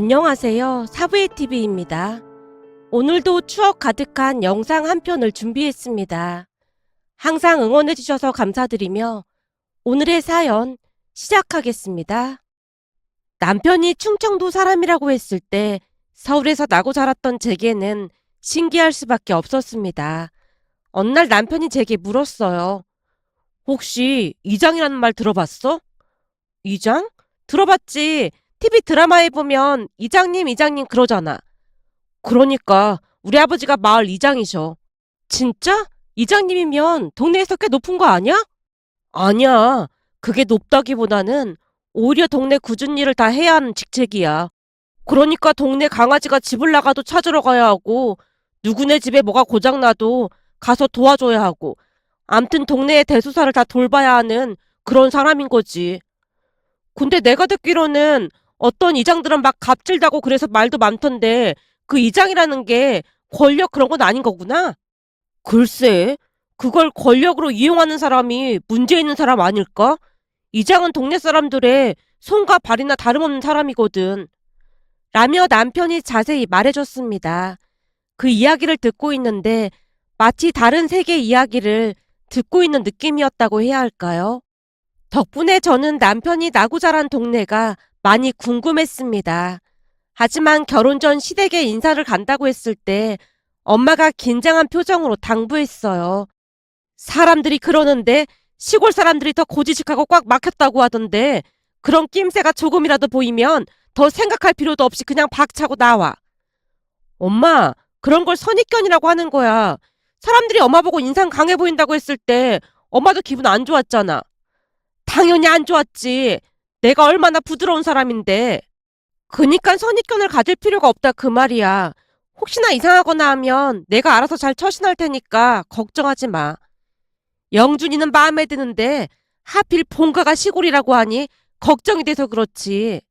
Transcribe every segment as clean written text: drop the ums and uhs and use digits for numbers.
안녕하세요. 사부의 TV입니다. 오늘도 추억 가득한 영상 한 편을 준비했습니다. 항상 응원해주셔서 감사드리며 오늘의 사연 시작하겠습니다. 남편이 충청도 사람이라고 했을 때 서울에서 나고 자랐던 제게는 신기할 수밖에 없었습니다. 어느 날 남편이 제게 물었어요. 혹시 이장이라는 말 들어봤어? 이장? 들어봤지. TV 드라마에 보면 이장님 그러잖아. 그러니까 우리 아버지가 마을 이장이셔. 진짜? 이장님이면 동네에서 꽤 높은 거 아니야? 아니야. 그게 높다기보다는 오히려 동네 굳은 일을 다 해야 하는 직책이야. 그러니까 동네 강아지가 집을 나가도 찾으러 가야 하고 누구네 집에 뭐가 고장나도 가서 도와줘야 하고 암튼 동네의 대소사를 다 돌봐야 하는 그런 사람인 거지. 근데 내가 듣기로는 어떤 이장들은 막 갑질다고 그래서 말도 많던데 그 이장이라는 게 권력 그런 건 아닌 거구나? 글쎄, 그걸 권력으로 이용하는 사람이 문제 있는 사람 아닐까? 이장은 동네 사람들의 손과 발이나 다름없는 사람이거든. 라며 남편이 자세히 말해줬습니다. 그 이야기를 듣고 있는데 마치 다른 세계 이야기를 듣고 있는 느낌이었다고 해야 할까요? 덕분에 저는 남편이 나고 자란 동네가 많이 궁금했습니다. 하지만 결혼 전 시댁에 인사를 간다고 했을 때 엄마가 긴장한 표정으로 당부했어요. 사람들이 그러는데 시골 사람들이 더 고지식하고 꽉 막혔다고 하던데 그런 낌새가 조금이라도 보이면 더 생각할 필요도 없이 그냥 박차고 나와. 엄마, 그런 걸 선입견이라고 하는 거야. 사람들이 엄마 보고 인상 강해 보인다고 했을 때 엄마도 기분 안 좋았잖아. 당연히 안 좋았지. 내가 얼마나 부드러운 사람인데. 그니까 선입견을 가질 필요가 없다 그 말이야. 혹시나 이상하거나 하면 내가 알아서 잘 처신할 테니까 걱정하지 마. 영준이는 마음에 드는데 하필 본가가 시골이라고 하니 걱정이 돼서 그렇지.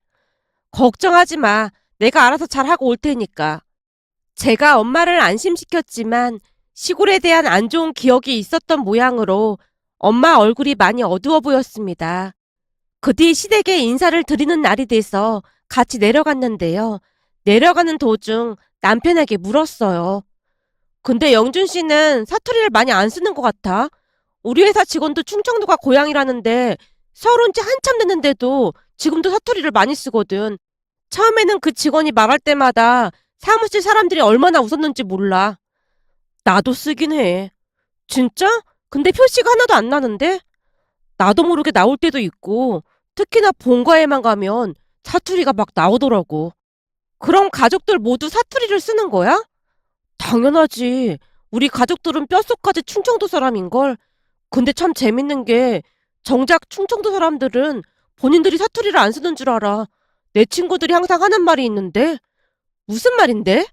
걱정하지 마. 내가 알아서 잘하고 올 테니까. 제가 엄마를 안심시켰지만 시골에 대한 안 좋은 기억이 있었던 모양으로 엄마 얼굴이 많이 어두워 보였습니다. 그 뒤 시댁에 인사를 드리는 날이 돼서 같이 내려갔는데요. 내려가는 도중 남편에게 물었어요. 근데 영준 씨는 사투리를 많이 안 쓰는 것 같아. 우리 회사 직원도 충청도가 고향이라는데 서울 온 지 한참 됐는데도 지금도 사투리를 많이 쓰거든. 처음에는 그 직원이 말할 때마다 사무실 사람들이 얼마나 웃었는지 몰라. 나도 쓰긴 해. 진짜? 근데 표시가 하나도 안 나는데? 나도 모르게 나올 때도 있고 특히나 본가에만 가면 사투리가 막 나오더라고. 그럼 가족들 모두 사투리를 쓰는 거야? 당연하지. 우리 가족들은 뼛속까지 충청도 사람인걸. 근데 참 재밌는 게 정작 충청도 사람들은 본인들이 사투리를 안 쓰는 줄 알아. 내 친구들이 항상 하는 말이 있는데. 무슨 말인데?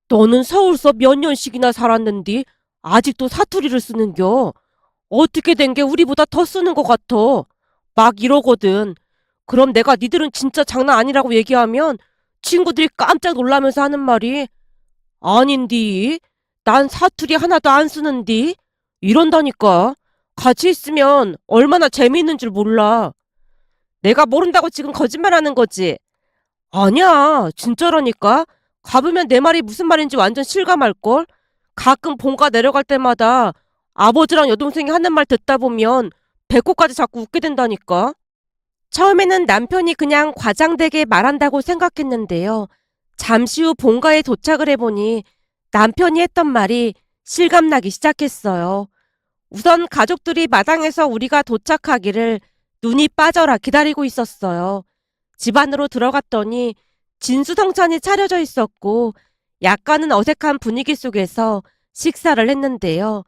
너는 서울서 몇 년씩이나 살았는디 아직도 사투리를 쓰는겨. 어떻게 된 게 우리보다 더 쓰는 것 같아. 막 이러거든. 그럼 내가 니들은 진짜 장난 아니라고 얘기하면 친구들이 깜짝 놀라면서 하는 말이 아닌디. 난 사투리 하나도 안 쓰는디. 이런다니까. 같이 있으면 얼마나 재미있는 줄 몰라. 내가 모른다고 지금 거짓말하는 거지. 아니야. 진짜라니까. 가보면 내 말이 무슨 말인지 완전 실감할걸. 가끔 본가 내려갈 때마다 아버지랑 여동생이 하는 말 듣다 보면 배꼽까지 자꾸 웃게 된다니까. 처음에는 남편이 그냥 과장되게 말한다고 생각했는데요. 잠시 후 본가에 도착을 해보니 남편이 했던 말이 실감나기 시작했어요. 우선 가족들이 마당에서 우리가 도착하기를 눈이 빠져라 기다리고 있었어요. 집 안으로 들어갔더니 진수성찬이 차려져 있었고 약간은 어색한 분위기 속에서 식사를 했는데요.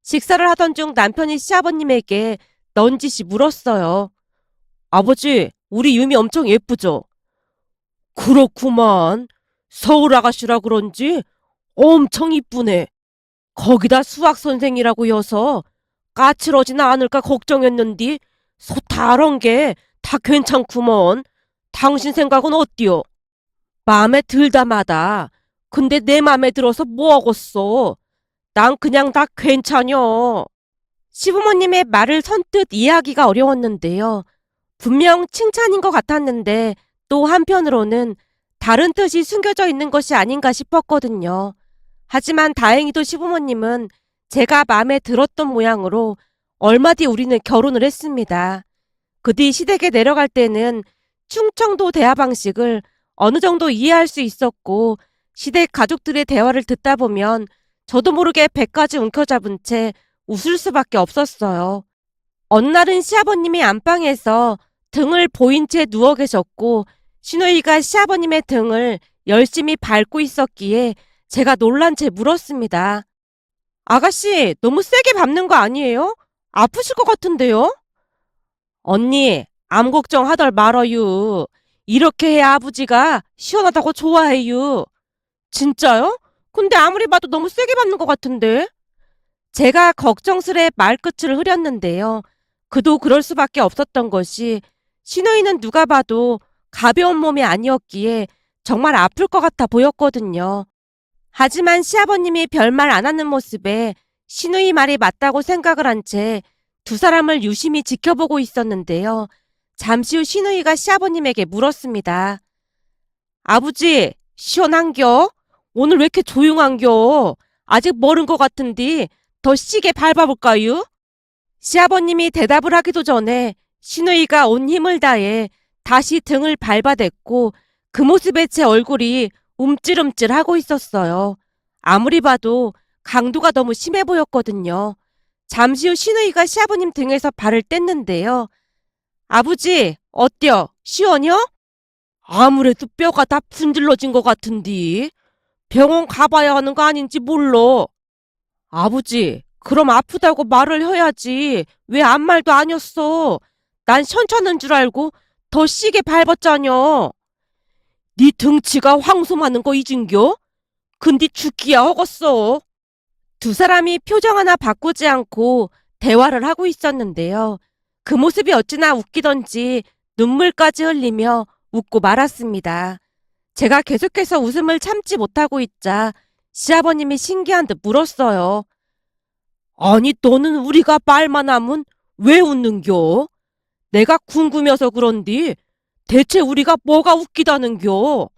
식사를 하던 중 남편이 시아버님에게 넌지시 물었어요. 아버지, 우리 유미 엄청 예쁘죠? 그렇구만. 서울 아가씨라 그런지 엄청 이쁘네. 거기다 수학 선생이라고 여서 까칠하지는 않을까 걱정했는디 소탈한 게 다 괜찮구먼. 당신 생각은 어때요? 마음에 들다마다. 근데 내 마음에 들어서 뭐하겠어. 난 그냥 다 괜찮여. 시부모님의 말을 선뜻 이해하기가 어려웠는데요. 분명 칭찬인 것 같았는데 또 한편으로는 다른 뜻이 숨겨져 있는 것이 아닌가 싶었거든요. 하지만 다행히도 시부모님은 제가 마음에 들었던 모양으로 얼마 뒤 우리는 결혼을 했습니다. 그 뒤 시댁에 내려갈 때는 충청도 대화 방식을 어느 정도 이해할 수 있었고, 시댁 가족들의 대화를 듣다 보면 저도 모르게 배까지 움켜잡은 채 웃을 수밖에 없었어요. 어느 날은 시아버님이 안방에서 등을 보인 채 누워 계셨고, 시누이가 시아버님의 등을 열심히 밟고 있었기에 제가 놀란 채 물었습니다. 아가씨, 너무 세게 밟는 거 아니에요? 아프실 것 같은데요? 언니, 암 걱정하덜 말어유. 이렇게 해야 아버지가 시원하다고 좋아해유. 진짜요? 근데 아무리 봐도 너무 세게 밟는 것 같은데? 제가 걱정스레 말끝을 흐렸는데요. 그도 그럴 수밖에 없었던 것이, 시누이는 누가 봐도 가벼운 몸이 아니었기에 정말 아플 것 같아 보였거든요. 하지만 시아버님이 별말 안 하는 모습에 시누이 말이 맞다고 생각을 한 채 두 사람을 유심히 지켜보고 있었는데요. 잠시 후 시누이가 시아버님에게 물었습니다. 아버지, 시원한겨? 오늘 왜 이렇게 조용한겨? 아직 멀은 것 같은데 더 시게 밟아볼까요? 시아버님이 대답을 하기도 전에 시누이가 온 힘을 다해 다시 등을 밟아댔고, 그 모습에 제 얼굴이 움찔움찔하고 있었어요. 아무리 봐도 강도가 너무 심해 보였거든요. 잠시 후 시누이가 시아버님 등에서 발을 뗐는데요. 아버지, 어때요? 시원해요? 아무래도 뼈가 다 분질러진 것 같은데 병원 가봐야 하는 거 아닌지 몰라. 아버지, 그럼 아프다고 말을 해야지. 왜 아무 말도 아니었어? 난 현찮은 줄 알고 더 시게 밟았자녀. 네 등치가 황송하는 거 잊은겨? 근데 죽기야 허겄어. 두 사람이 표정 하나 바꾸지 않고 대화를 하고 있었는데요. 그 모습이 어찌나 웃기던지 눈물까지 흘리며 웃고 말았습니다. 제가 계속해서 웃음을 참지 못하고 있자 시아버님이 신기한 듯 물었어요. 아니, 너는 우리가 말만 하면 왜 웃는겨? 내가 궁금해서 그런디 대체 우리가 뭐가 웃기다는겨?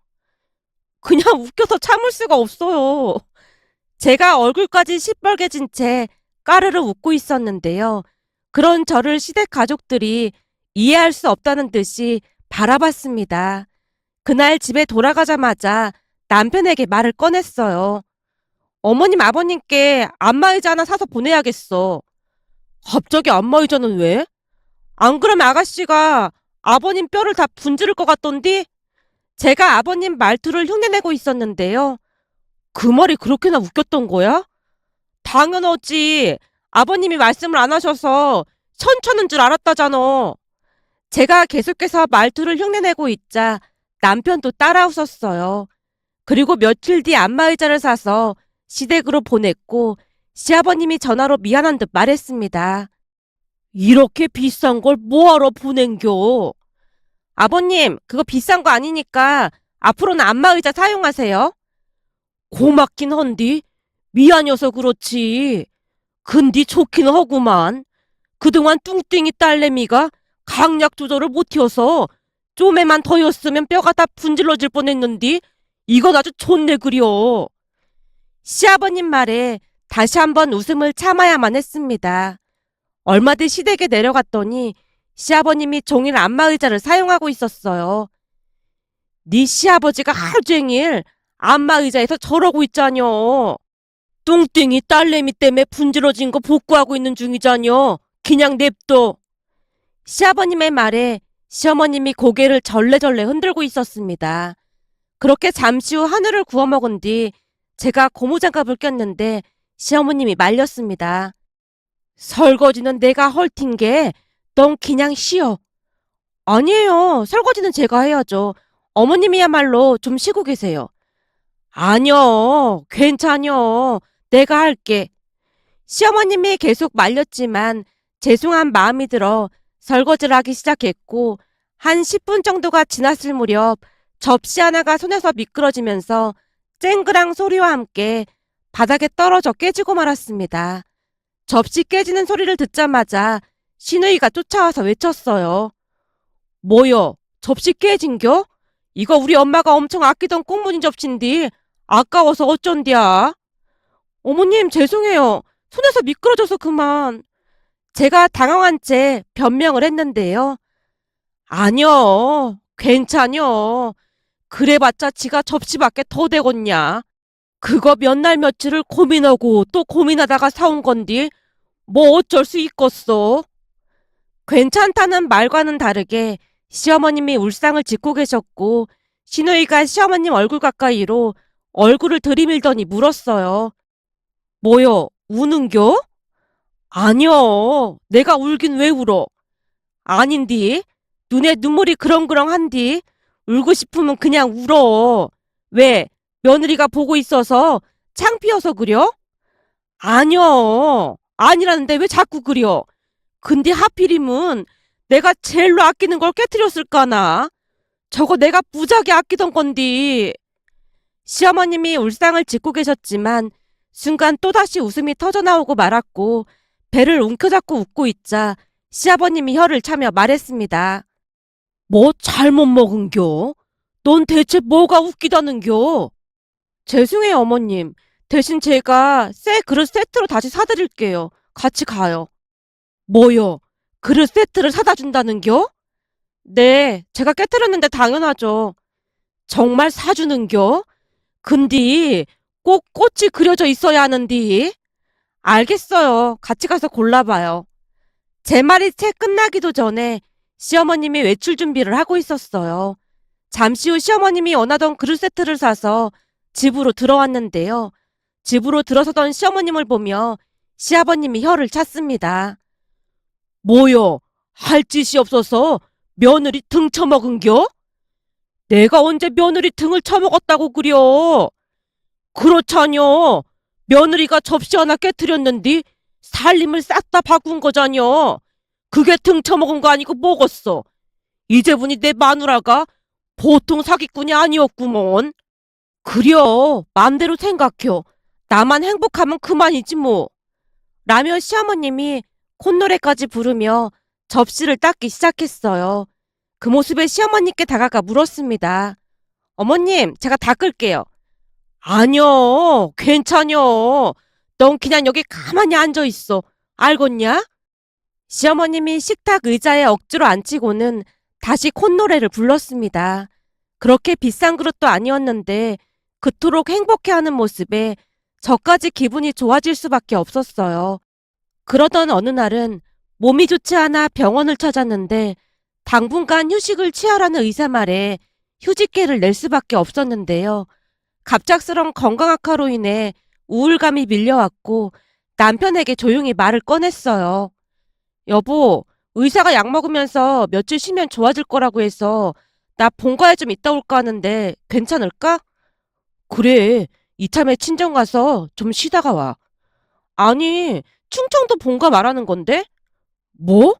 그냥 웃겨서 참을 수가 없어요. 제가 얼굴까지 시뻘개진 채 까르르 웃고 있었는데요. 그런 저를 시댁 가족들이 이해할 수 없다는 듯이 바라봤습니다. 그날 집에 돌아가자마자 남편에게 말을 꺼냈어요. 어머님, 아버님께 안마의자 하나 사서 보내야겠어. 갑자기 안마의자는 왜? 안 그러면 아가씨가 아버님 뼈를 다 분지를 것 같던디? 제가 아버님 말투를 흉내내고 있었는데요. 그 말이 그렇게나 웃겼던 거야? 당연하지. 아버님이 말씀을 안 하셔서 천천한 줄 알았다잖아. 제가 계속해서 말투를 흉내내고 있자 남편도 따라 웃었어요. 그리고 며칠 뒤 안마의자를 사서 시댁으로 보냈고, 시아버님이 전화로 미안한 듯 말했습니다. 이렇게 비싼 걸 뭐하러 보낸겨? 아버님, 그거 비싼 거 아니니까 앞으로는 안마의자 사용하세요. 고맙긴 헌디 미안해서 그렇지. 근디 좋긴 하구만. 그동안 뚱땡이 딸내미가 강약 조절을 못해서 좀에만 더였으면 뼈가 다 분질러질 뻔했는디 이건 아주 좋네 그려. 시아버님 말에 다시 한번 웃음을 참아야만 했습니다. 얼마 뒤 시댁에 내려갔더니 시아버님이 종일 안마의자를 사용하고 있었어요. 네 시아버지가 하루 종일 안마의자에서 저러고 있자녀. 뚱땡이 딸내미 때문에 분질러진 거 복구하고 있는 중이자녀. 그냥 냅둬. 시아버님의 말에 시어머님이 고개를 절레절레 흔들고 있었습니다. 그렇게 잠시 후 한우를 구워 먹은 뒤 제가 고무장갑을 꼈는데 시어머님이 말렸습니다. 설거지는 내가 헐틴 게 넌 그냥 쉬어. 아니에요. 설거지는 제가 해야죠. 어머님이야말로 좀 쉬고 계세요. 아니요. 괜찮요. 내가 할게. 시어머님이 계속 말렸지만 죄송한 마음이 들어 설거지를 하기 시작했고, 한 10분 정도가 지났을 무렵 접시 하나가 손에서 미끄러지면서 쨍그랑 소리와 함께 바닥에 떨어져 깨지고 말았습니다. 접시 깨지는 소리를 듣자마자 시누이가 쫓아와서 외쳤어요. 뭐여? 접시 깨진겨? 이거 우리 엄마가 엄청 아끼던 꽁무니 접시인데 아까워서 어쩐디야? 어머님 죄송해요. 손에서 미끄러져서 그만. 제가 당황한 채 변명을 했는데요. 아니요. 괜찮요. 그래봤자 지가 접시밖에 더 되겠냐. 그거 몇 날 며칠을 고민하고 또 고민하다가 사온 건디 뭐 어쩔 수 있겠어. 괜찮다는 말과는 다르게 시어머님이 울상을 짚고 계셨고 시누이가 시어머님 얼굴 가까이로 얼굴을 들이밀더니 물었어요. 뭐여, 우는겨? 아니여, 내가 울긴 왜 울어? 아닌디, 눈에 눈물이 그렁그렁한디, 울고 싶으면 그냥 울어. 왜, 며느리가 보고 있어서 창피어서 그려? 아니여, 아니라는데 왜 자꾸 그려? 근데 하필이면 내가 제일로 아끼는 걸 깨트렸을까나? 저거 내가 무지하게 아끼던 건디. 시어머님이 울상을 짚고 계셨지만 순간 또다시 웃음이 터져나오고 말았고 배를 움켜잡고 웃고 있자 시아버님이 혀를 차며 말했습니다. 뭐 잘못 먹은겨? 넌 대체 뭐가 웃기다는겨? 죄송해요 어머님. 대신 제가 새 그릇 세트로 다시 사드릴게요. 같이 가요. 뭐요? 그릇 세트를 사다 준다는겨? 네, 제가 깨트렸는데 당연하죠. 정말 사주는겨? 근데 꼭 꽃이 그려져 있어야 하는디. 알겠어요. 같이 가서 골라봐요. 제 말이 채 끝나기도 전에 시어머님이 외출 준비를 하고 있었어요. 잠시 후 시어머님이 원하던 그릇 세트를 사서 집으로 들어왔는데요. 집으로 들어서던 시어머님을 보며 시아버님이 혀를 찼습니다. 뭐여, 할 짓이 없어서 며느리 등 쳐먹은겨? 내가 언제 며느리 등을 쳐먹었다고 그려? 그렇잖여. 며느리가 접시 하나 깨트렸는데 살림을 싹 다 바꾼 거잖여. 그게 등 쳐먹은 거 아니고 뭐겠어. 이제 보니 내 마누라가 보통 사기꾼이 아니었구먼. 그려, 맘대로 생각혀. 나만 행복하면 그만이지 뭐. 라며 시어머님이 콧노래까지 부르며 접시를 닦기 시작했어요. 그 모습에 시어머니께 다가가 물었습니다. 어머님, 제가 닦을게요. 아니요, 괜찮여. 넌 그냥 여기 가만히 앉아있어. 알겠냐? 시어머님이 식탁 의자에 억지로 앉히고는 다시 콧노래를 불렀습니다. 그렇게 비싼 그릇도 아니었는데 그토록 행복해하는 모습에 저까지 기분이 좋아질 수밖에 없었어요. 그러던 어느 날은 몸이 좋지 않아 병원을 찾았는데 당분간 휴식을 취하라는 의사 말에 휴직계를 낼 수밖에 없었는데요. 갑작스런 건강 악화로 인해 우울감이 밀려왔고 남편에게 조용히 말을 꺼냈어요. 여보, 의사가 약 먹으면서 며칠 쉬면 좋아질 거라고 해서 나 본가에 좀 있다 올까 하는데 괜찮을까? 그래, 이참에 친정 가서 좀 쉬다가 와. 아니, 충청도 본가 말하는 건데? 뭐?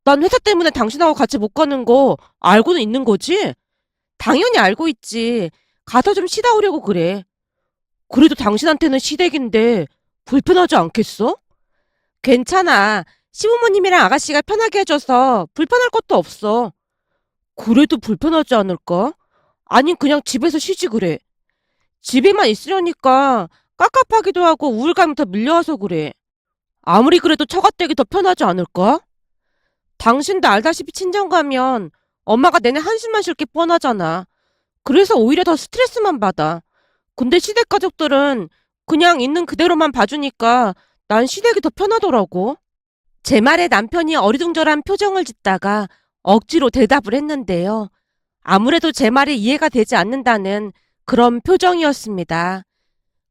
난 회사 때문에 당신하고 같이 못 가는 거 알고는 있는 거지? 당연히 알고 있지. 가서 좀 쉬다 오려고 그래. 그래도 당신한테는 시댁인데 불편하지 않겠어? 괜찮아. 시부모님이랑 아가씨가 편하게 해줘서 불편할 것도 없어. 그래도 불편하지 않을까? 아니 그냥 집에서 쉬지 그래. 집에만 있으려니까 깝깝하기도 하고 우울감이 더 밀려와서 그래. 아무리 그래도 처가댁이 더 편하지 않을까? 당신도 알다시피 친정 가면 엄마가 내내 한숨만 쉴 게 뻔하잖아. 그래서 오히려 더 스트레스만 받아. 근데 시댁 가족들은 그냥 있는 그대로만 봐주니까 난 시댁이 더 편하더라고. 제 말에 남편이 어리둥절한 표정을 짓다가 억지로 대답을 했는데요. 아무래도 제 말이 이해가 되지 않는다는 그런 표정이었습니다.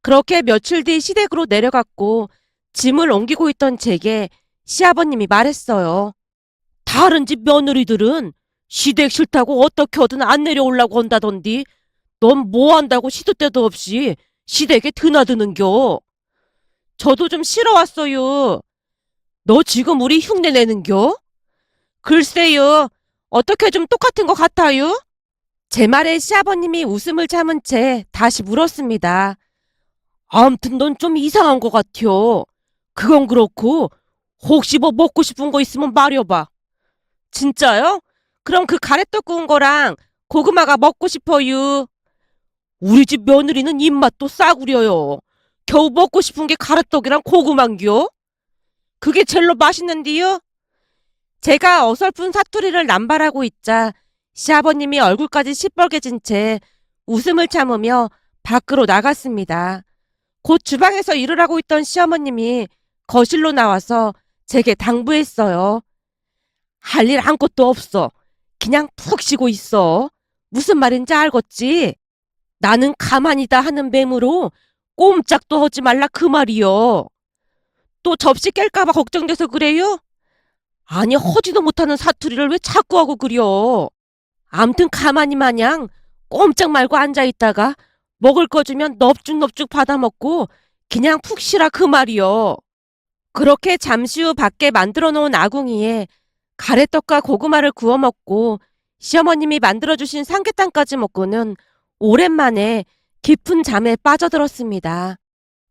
그렇게 며칠 뒤 시댁으로 내려갔고 짐을 옮기고 있던 제게 시아버님이 말했어요. 다른 집 며느리들은 시댁 싫다고 어떻게든 안 내려오려고 한다던디 넌 뭐 한다고 시도 때도 없이 시댁에 드나드는겨. 저도 좀 싫어 왔어요. 너 지금 우리 흉내 내는겨? 글쎄요. 어떻게 좀 똑같은 것 같아요? 제 말에 시아버님이 웃음을 참은 채 다시 물었습니다. 아무튼 넌 좀 이상한 것 같여. 그건 그렇고 혹시 뭐 먹고 싶은 거 있으면 말여봐. 진짜요? 그럼 그 가래떡 구운 거랑 고구마가 먹고 싶어요. 우리 집 며느리는 입맛도 싸구려요. 겨우 먹고 싶은 게 가래떡이랑 고구마인겨? 그게 제일로 맛있는디요? 제가 어설픈 사투리를 남발하고 있자 시아버님이 얼굴까지 시뻘개진 채 웃음을 참으며 밖으로 나갔습니다. 곧 주방에서 일을 하고 있던 시어머님이 거실로 나와서 제게 당부했어요. 할 일 아무것도 없어. 그냥 푹 쉬고 있어. 무슨 말인지 알겠지? 나는 가만히다 하는 맴으로 꼼짝도 하지 말라 그 말이요. 또 접시 깰까봐 걱정돼서 그래요? 아니 허지도 못하는 사투리를 왜 자꾸 하고 그려. 암튼 가만히 마냥 꼼짝 말고 앉아있다가 먹을 거 주면 넙죽넙죽 받아먹고 그냥 푹 쉬라 그 말이요. 그렇게 잠시 후 밖에 만들어 놓은 아궁이에 가래떡과 고구마를 구워 먹고 시어머님이 만들어주신 삼계탕까지 먹고는 오랜만에 깊은 잠에 빠져들었습니다.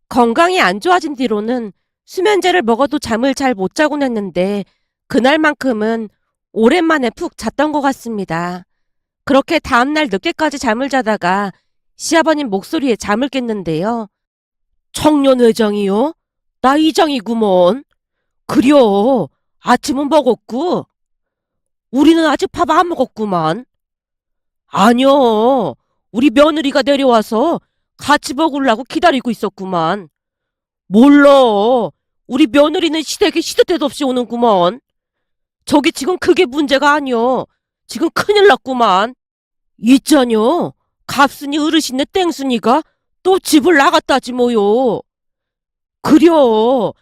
건강이 안 좋아진 뒤로는 수면제를 먹어도 잠을 잘 못 자곤 했는데 그날만큼은 오랜만에 푹 잤던 것 같습니다. 그렇게 다음날 늦게까지 잠을 자다가 시아버님 목소리에 잠을 깼는데요. 청년회장이요? 나 이장이구먼. 그려. 아침은 먹었구. 우리는 아직 밥 안 먹었구만. 아니요. 우리 며느리가 내려와서 같이 먹으려고 기다리고 있었구만. 몰라. 우리 며느리는 시댁에 시도 때도 없이 오는구먼. 저기 지금 그게 문제가 아니여. 지금 큰일 났구만. 있자녀. 갑순이 어르신네 땡순이가 또 집을 나갔다지 뭐요. 그려.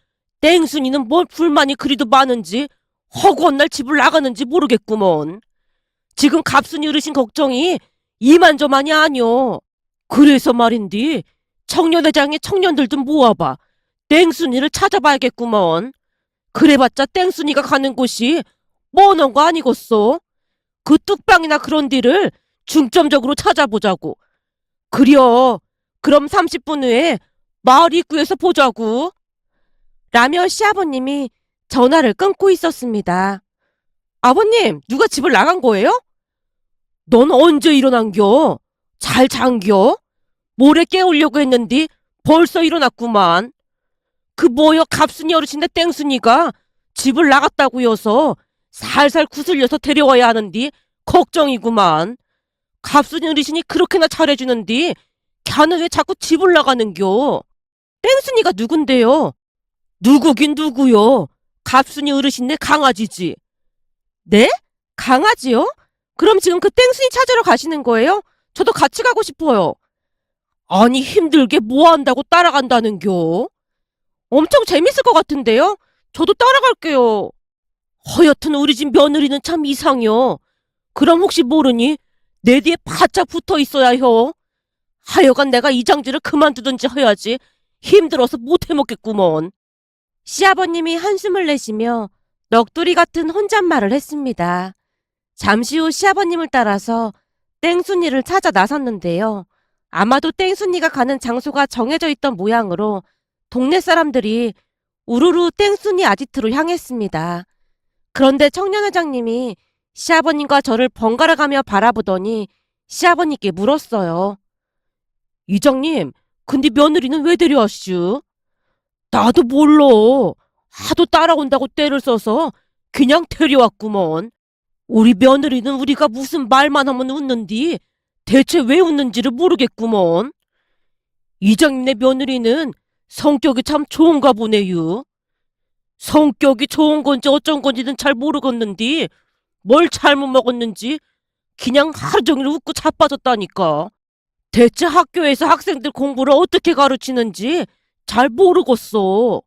땡순이는 뭘 불만이 그리도 많은지 허구한 날 집을 나가는지 모르겠구먼. 지금 갑순이 어르신 걱정이 이만저만이 아니여. 그래서 말인디 청년회장에 청년들 좀 모아봐. 땡순이를 찾아봐야겠구먼. 그래봤자 땡순이가 가는 곳이 뻔한 거 아니겠소? 그 뚝방이나 그런 데를 중점적으로 찾아보자고. 그려. 그럼 30분 후에 마을 입구에서 보자고. 라며 시아버님이 전화를 끊고 있었습니다. 아버님, 누가 집을 나간 거예요? 넌 언제 일어난겨? 잘 잔겨? 모레 깨우려고 했는데 벌써 일어났구만. 그 뭐여 갑순이 어르신네 땡순이가 집을 나갔다고여서 살살 구슬려서 데려와야 하는데 걱정이구만. 갑순이 어르신이 그렇게나 잘해주는데 걔는 왜 자꾸 집을 나가는겨? 땡순이가 누군데요? 누구긴 누구요? 갑순이 어르신네 강아지지. 네? 강아지요? 그럼 지금 그 땡순이 찾으러 가시는 거예요? 저도 같이 가고 싶어요. 아니 힘들게 뭐 한다고 따라간다는겨? 엄청 재밌을 것 같은데요? 저도 따라갈게요. 허여튼 우리 집 며느리는 참 이상해요. 그럼 혹시 모르니 내 뒤에 바짝 붙어 있어야 혀. 하여간 내가 이 장지를 그만두든지 해야지 힘들어서 못 해먹겠구먼. 시아버님이 한숨을 내쉬며 넋두리 같은 혼잣말을 했습니다. 잠시 후 시아버님을 따라서 땡순이를 찾아 나섰는데요. 아마도 땡순이가 가는 장소가 정해져 있던 모양으로 동네 사람들이 우르르 땡순이 아지트로 향했습니다. 그런데 청년회장님이 시아버님과 저를 번갈아가며 바라보더니 시아버님께 물었어요. 이장님, 근데 며느리는 왜 데려왔슈? 나도 몰라. 하도 따라온다고 떼를 써서 그냥 데려왔구먼. 우리 며느리는 우리가 무슨 말만 하면 웃는디 대체 왜 웃는지를 모르겠구먼. 이장님네 며느리는 성격이 참 좋은가 보네요. 성격이 좋은 건지 어쩐 건지는 잘 모르겠는데 뭘 잘못 먹었는지 그냥 하루 종일 웃고 자빠졌다니까. 대체 학교에서 학생들 공부를 어떻게 가르치는지 잘 모르겠어.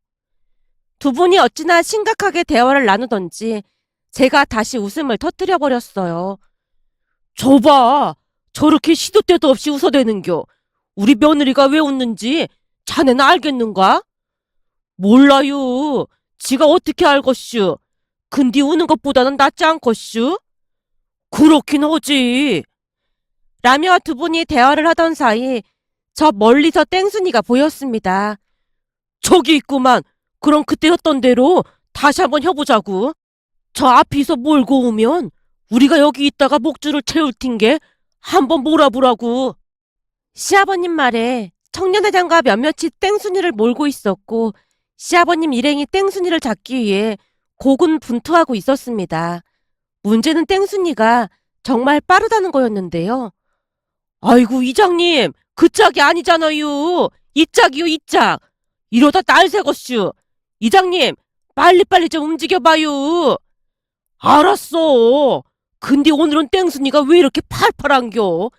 두 분이 어찌나 심각하게 대화를 나누던지 제가 다시 웃음을 터뜨려 버렸어요. 저봐, 저렇게 시도 때도 없이 웃어대는겨. 우리 며느리가 왜 웃는지 자네는 알겠는가? 몰라요. 지가 어떻게 알겠슈? 근데 우는 것보다는 낫지 않겠슈? 그렇긴 하지. 라며 두 분이 대화를 하던 사이 저 멀리서 땡순이가 보였습니다. 저기 있구만. 그럼 그때 했던 대로 다시 한번 해보자고. 저 앞에서 몰고 오면 우리가 여기 있다가 목줄을 채울 텐게 한번 몰아보라고. 시아버님 말에 청년회장과 몇몇이 땡순이를 몰고 있었고 시아버님 일행이 땡순이를 잡기 위해 고군분투하고 있었습니다. 문제는 땡순이가 정말 빠르다는 거였는데요. 아이고 이장님, 그 짝이 아니잖아요. 이 짝이요, 이 짝. 이러다 날 새겄슈. 이장님, 빨리빨리 좀 움직여봐요. 알았어. 근데 오늘은 땡순이가 왜 이렇게 팔팔한겨?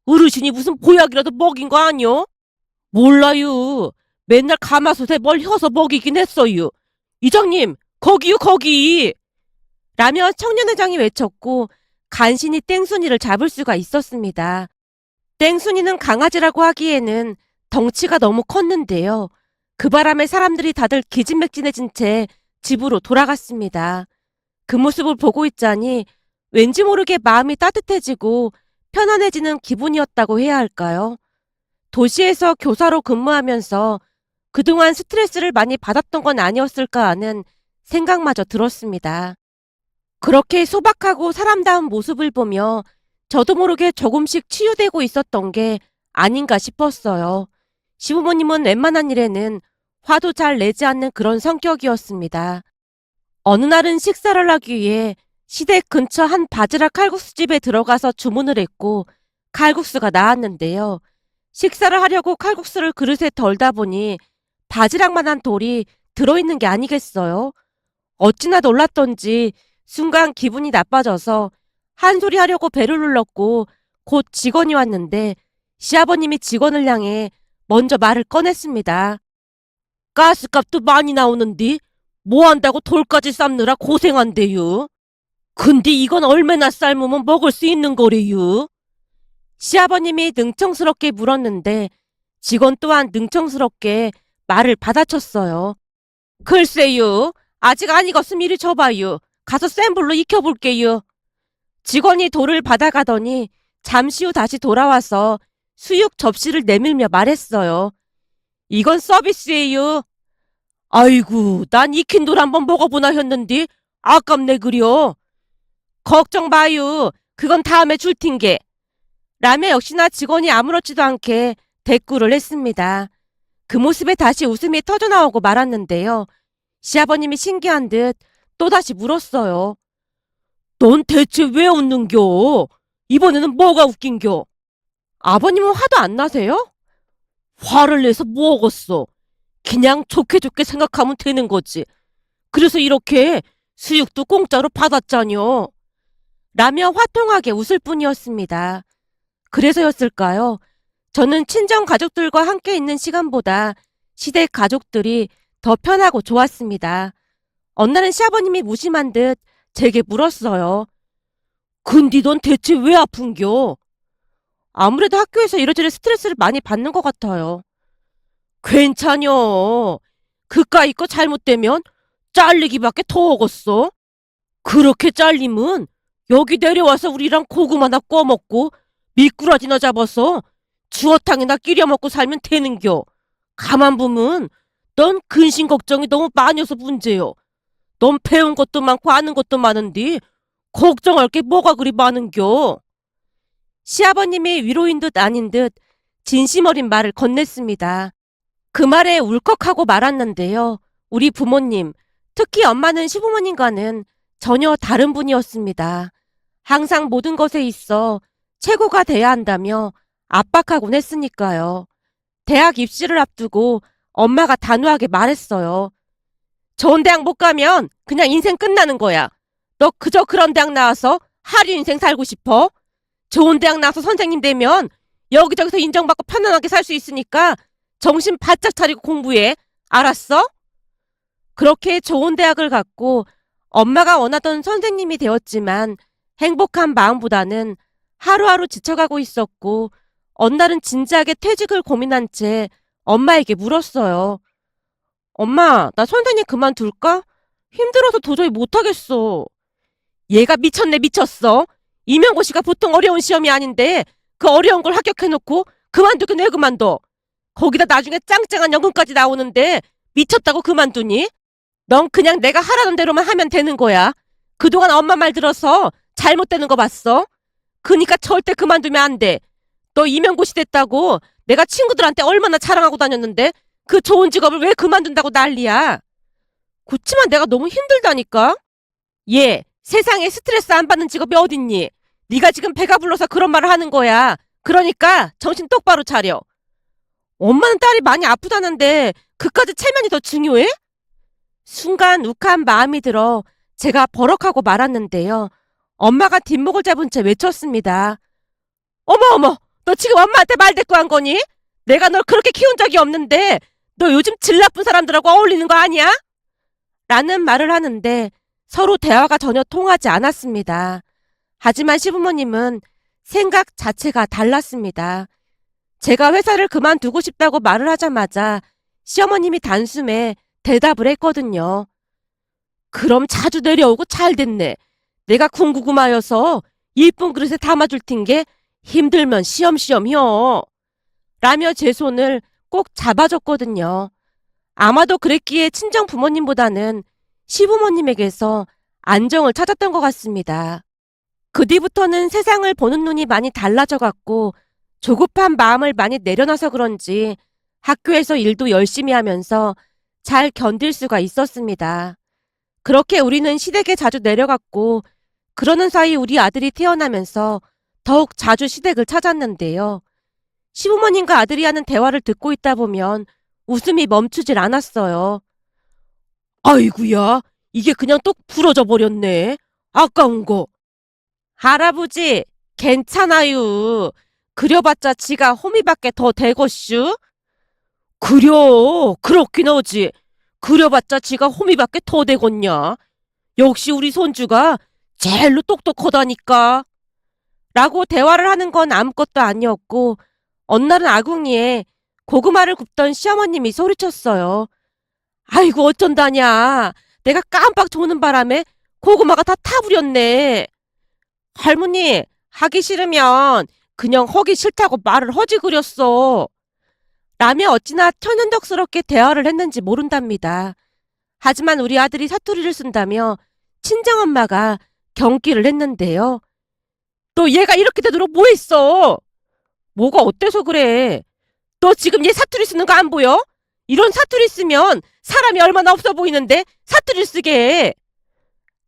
어르신이 무슨 보약이라도 먹인 거 아니여? 몰라요. 맨날 가마솥에 뭘 혀서 먹이긴 했어요. 이장님, 거기요, 거기. 라며 청년회장이 외쳤고 간신히 땡순이를 잡을 수가 있었습니다. 땡순이는 강아지라고 하기에는 덩치가 너무 컸는데요. 그 바람에 사람들이 다들 기진맥진해진 채 집으로 돌아갔습니다. 그 모습을 보고 있자니 왠지 모르게 마음이 따뜻해지고 편안해지는 기분이었다고 해야 할까요? 도시에서 교사로 근무하면서 그동안 스트레스를 많이 받았던 건 아니었을까 하는 생각마저 들었습니다. 그렇게 소박하고 사람다운 모습을 보며 저도 모르게 조금씩 치유되고 있었던 게 아닌가 싶었어요. 시부모님은 웬만한 일에는 화도 잘 내지 않는 그런 성격이었습니다. 어느 날은 식사를 하기 위해 시댁 근처 한 바지락 칼국수집에 들어가서 주문을 했고 칼국수가 나왔는데요. 식사를 하려고 칼국수를 그릇에 덜다 보니 바지락만한 돌이 들어있는 게 아니겠어요? 어찌나 놀랐던지 순간 기분이 나빠져서 한 소리 하려고 배를 눌렀고 곧 직원이 왔는데 시아버님이 직원을 향해 먼저 말을 꺼냈습니다. 가스값도 많이 나오는데 뭐 한다고 돌까지 삶느라 고생한대요. 근데 이건 얼마나 삶으면 먹을 수 있는 거래요? 시아버님이 능청스럽게 물었는데 직원 또한 능청스럽게 말을 받아쳤어요. 글쎄요. 아직 안 익었으면 이리 줘봐요. 가서 센 불로 익혀볼게요. 직원이 돌을 받아가더니 잠시 후 다시 돌아와서 수육 접시를 내밀며 말했어요. 이건 서비스예요. 아이고, 난 익힌 돌 한번 먹어보나 했는데 아깝네 그려. 걱정 마요. 그건 다음에 줄 텐게. 라며 역시나 직원이 아무렇지도 않게 대꾸를 했습니다. 그 모습에 다시 웃음이 터져나오고 말았는데요. 시아버님이 신기한 듯 또다시 물었어요. 넌 대체 왜 웃는겨? 이번에는 뭐가 웃긴겨? 아버님은 화도 안 나세요? 화를 내서 뭐겠어? 그냥 좋게 좋게 생각하면 되는 거지. 그래서 이렇게 수육도 공짜로 받았잖여. 라며 화통하게 웃을 뿐이었습니다. 그래서였을까요? 저는 친정 가족들과 함께 있는 시간보다 시댁 가족들이 더 편하고 좋았습니다. 어느 날은 시아버님이 무심한 듯 제게 물었어요. 근데 넌 대체 왜 아픈겨? 아무래도 학교에서 이래저래 스트레스를 많이 받는 것 같아요. 괜찮여. 그까이 거 잘못되면 잘리기밖에 더 오겠어. 그렇게 잘리면 여기 내려와서 우리랑 고구마나 꺼먹고 미꾸라지나 잡아서 주어탕이나 끼려 먹고 살면 되는겨. 가만 보면 넌 근심 걱정이 너무 많이어서 문제요. 넌 배운 것도 많고 아는 것도 많은데 걱정할 게 뭐가 그리 많은겨. 시아버님이 위로인 듯 아닌 듯 진심 어린 말을 건넸습니다. 그 말에 울컥하고 말았는데요. 우리 부모님, 특히 엄마는 시부모님과는 전혀 다른 분이었습니다. 항상 모든 것에 있어 최고가 돼야 한다며 압박하곤 했으니까요. 대학 입시를 앞두고 엄마가 단호하게 말했어요. 좋은 대학 못 가면 그냥 인생 끝나는 거야. 너 그저 그런 대학 나와서 하류 인생 살고 싶어? 좋은 대학 나와서 선생님 되면 여기저기서 인정받고 편안하게 살 수 있으니까 정신 바짝 차리고 공부해. 알았어? 그렇게 좋은 대학을 갔고 엄마가 원하던 선생님이 되었지만 행복한 마음보다는 하루하루 지쳐가고 있었고 어느 날은 진지하게 퇴직을 고민한 채 엄마에게 물었어요. 엄마, 나 선생님 그만둘까? 힘들어서 도저히 못하겠어. 얘가 미쳤네 미쳤어. 임용고시가 보통 어려운 시험이 아닌데 그 어려운 걸 합격해놓고 그만두긴 왜 그만둬? 거기다 나중에 짱짱한 연금까지 나오는데 미쳤다고 그만두니? 넌 그냥 내가 하라는 대로만 하면 되는 거야. 그동안 엄마 말 들어서 잘못되는 거 봤어? 그니까 절대 그만두면 안 돼. 너 임용고시 됐다고 내가 친구들한테 얼마나 자랑하고 다녔는데 그 좋은 직업을 왜 그만둔다고 난리야. 그치만 내가 너무 힘들다니까. 얘 세상에 스트레스 안 받는 직업이 어딨니? 네가 지금 배가 불러서 그런 말을 하는 거야. 그러니까 정신 똑바로 차려. 엄마는 딸이 많이 아프다는데 그까지 체면이 더 중요해? 순간 욱한 마음이 들어 제가 버럭하고 말았는데요. 엄마가 뒷목을 잡은 채 외쳤습니다. 어머 어머, 너 지금 엄마한테 말대꾸한 거니? 내가 널 그렇게 키운 적이 없는데 너 요즘 질 나쁜 사람들하고 어울리는 거 아니야? 라는 말을 하는데 서로 대화가 전혀 통하지 않았습니다. 하지만 시부모님은 생각 자체가 달랐습니다. 제가 회사를 그만두고 싶다고 말을 하자마자 시어머님이 단숨에 대답을 했거든요. 그럼 자주 내려오고 잘 됐네. 내가 궁금하여서 이쁜 그릇에 담아줄 텐게 힘들면 시험시험혀. 라며 제 손을 꼭 잡아줬거든요. 아마도 그랬기에 친정 부모님보다는 시부모님에게서 안정을 찾았던 것 같습니다. 그 뒤부터는 세상을 보는 눈이 많이 달라져갔고 조급한 마음을 많이 내려놔서 그런지 학교에서 일도 열심히 하면서 잘 견딜 수가 있었습니다. 그렇게 우리는 시댁에 자주 내려갔고 그러는 사이 우리 아들이 태어나면서 더욱 자주 시댁을 찾았는데요. 시부모님과 아들이 하는 대화를 듣고 있다 보면 웃음이 멈추질 않았어요. 아이구야, 이게 그냥 똑 부러져 버렸네. 아까운 거. 할아버지, 괜찮아요. 그려봤자 지가 호미밖에 더 되겄슈? 그려, 그렇긴 하지. 그려봤자 지가 호미밖에 더 되겄냐. 역시 우리 손주가 제일로 똑똑하다니까. 라고 대화를 하는 건 아무것도 아니었고 어느 날은 아궁이에 고구마를 굽던 시어머님이 소리쳤어요. 아이고 어쩐다냐. 내가 깜빡 조는 바람에 고구마가 다 타버렸네. 할머니, 하기 싫으면 그냥 허기 싫다고 말을 허지 그렸어. 라며 어찌나 천연덕스럽게 대화를 했는지 모른답니다. 하지만 우리 아들이 사투리를 쓴다며 친정엄마가 경기를 했는데요. 너 얘가 이렇게 되도록 뭐 했어? 뭐가 어때서 그래? 너 지금 얘 사투리 쓰는 거 안 보여? 이런 사투리 쓰면 사람이 얼마나 없어 보이는데 사투리 쓰게 해.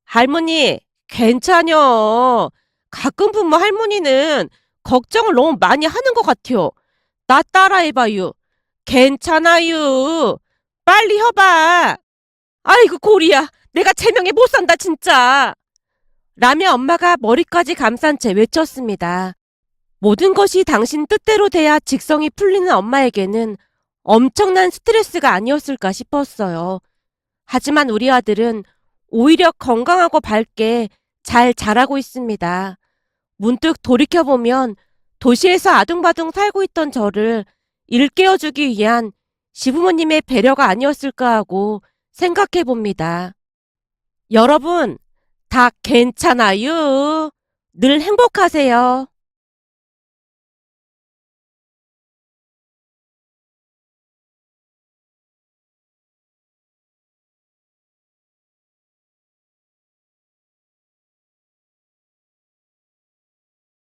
할머니, 괜찮여. 가끔 부모 할머니는 걱정을 너무 많이 하는 것 같아요. 나 따라해봐요. 괜찮아요. 빨리 해봐. 아이고 고리야. 내가 제명에 못 산다 진짜. 라며 엄마가 머리까지 감싼 채 외쳤습니다. 모든 것이 당신 뜻대로 돼야 직성이 풀리는 엄마에게는 엄청난 스트레스가 아니었을까 싶었어요. 하지만 우리 아들은 오히려 건강하고 밝게 잘 자라고 있습니다. 문득 돌이켜보면 도시에서 아둥바둥 살고 있던 저를 일깨워주기 위한 시부모님의 배려가 아니었을까 하고 생각해 봅니다. 여러분, 다 괜찮아요. 늘 행복하세요.